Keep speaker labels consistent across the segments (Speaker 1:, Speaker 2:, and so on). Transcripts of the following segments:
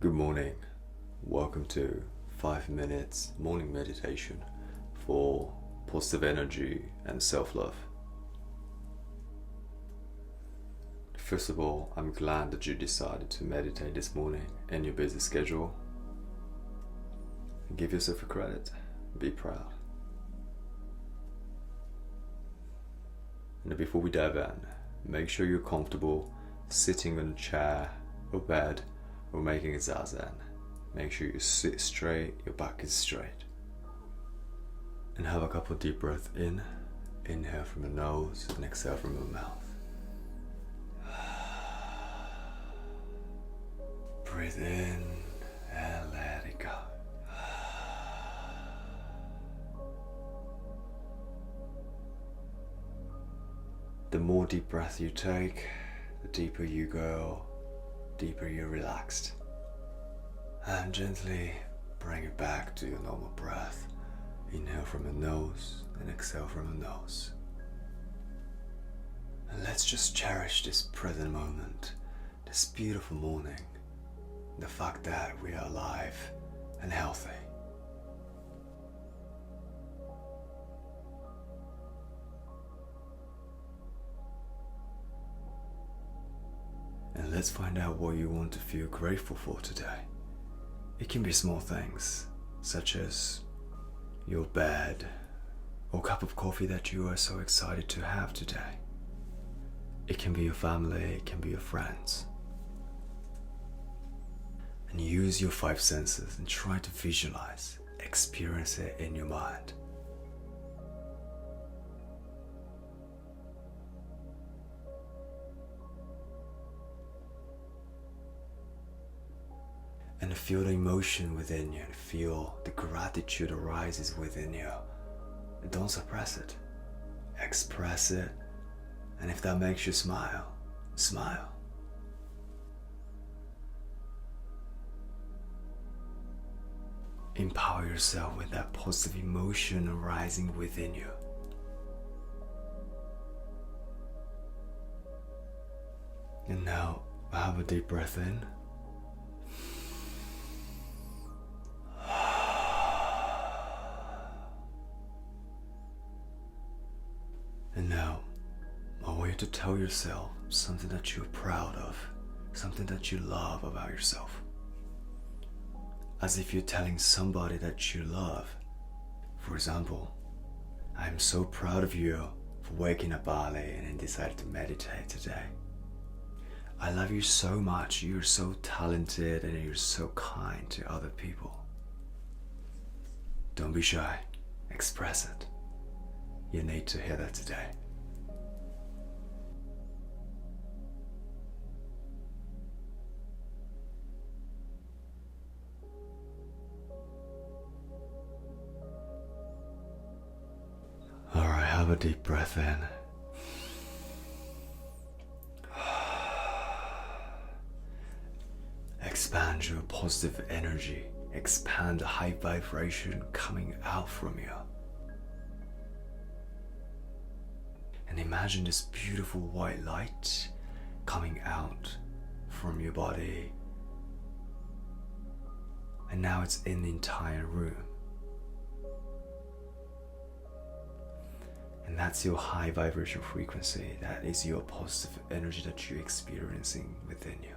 Speaker 1: Good morning. Welcome to 5 minutes morning meditation for positive energy and self-love. First of all, I'm glad that you decided to meditate this morning in your busy schedule. Give yourself a credit. Be proud. And before we dive in, make sure you're comfortable sitting on a chair or bed or making a zazen. Make sure you sit straight, your back is straight. And have a couple of deep breaths in. Inhale from the nose and exhale from the mouth. Breathe in and let it go. The more deep breath you take, the deeper you go, deeper you're relaxed. And gently bring it back to your normal breath. Inhale from the nose and exhale from the nose. And let's just cherish this present moment, this beautiful morning, the fact that we are alive and healthy. And let's find out what you want to feel grateful for today. It can be small things, such as your bed or cup of coffee that you are so excited to have today. It can be your family, it can be your friends. And use your 5 senses and try to visualize, experience it in your mind. And feel the emotion within you and feel the gratitude arises within you. Don't suppress it. Express it. And if that makes you smile, smile. Empower yourself with that positive emotion arising within you. And now have a deep breath in. And now, I want you to tell yourself something that you're proud of, something that you love about yourself. As if you're telling somebody that you love. For example, I'm so proud of you for waking up early and decided to meditate today. I love you so much, you're so talented and you're so kind to other people. Don't be shy, express it. You need to hear that today. Alright, have a deep breath in. Expand your positive energy. Expand the high vibration coming out from you. And imagine this beautiful white light coming out from your body. And now it's in the entire room. And that's your high vibration frequency. That is your positive energy that you're experiencing within you.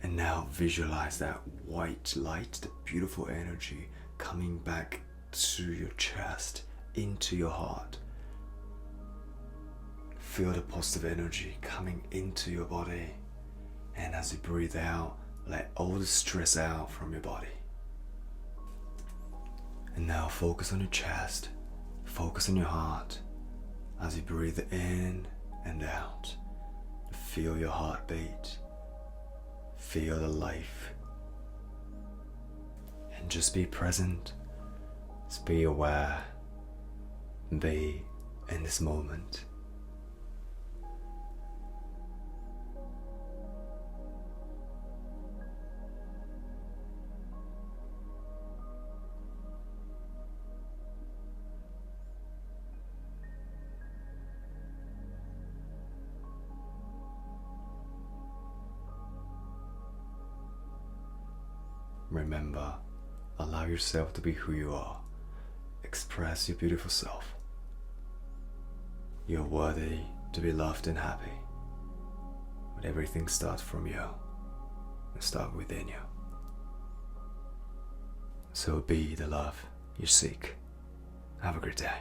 Speaker 1: And now visualize that white light, the beautiful energy coming back to your chest, into your heart. Feel the positive energy coming into your body. And as you breathe out, let all the stress out from your body. And now focus on your chest. Focus on your heart. As you breathe in and out, feel your heartbeat. Feel the life. And just be present. Just be aware. Be in this moment. remember, allow yourself to be who you are. Express your beautiful self. You're worthy to be loved and happy. But everything starts from you and starts within you. So be the love you seek. Have a great day.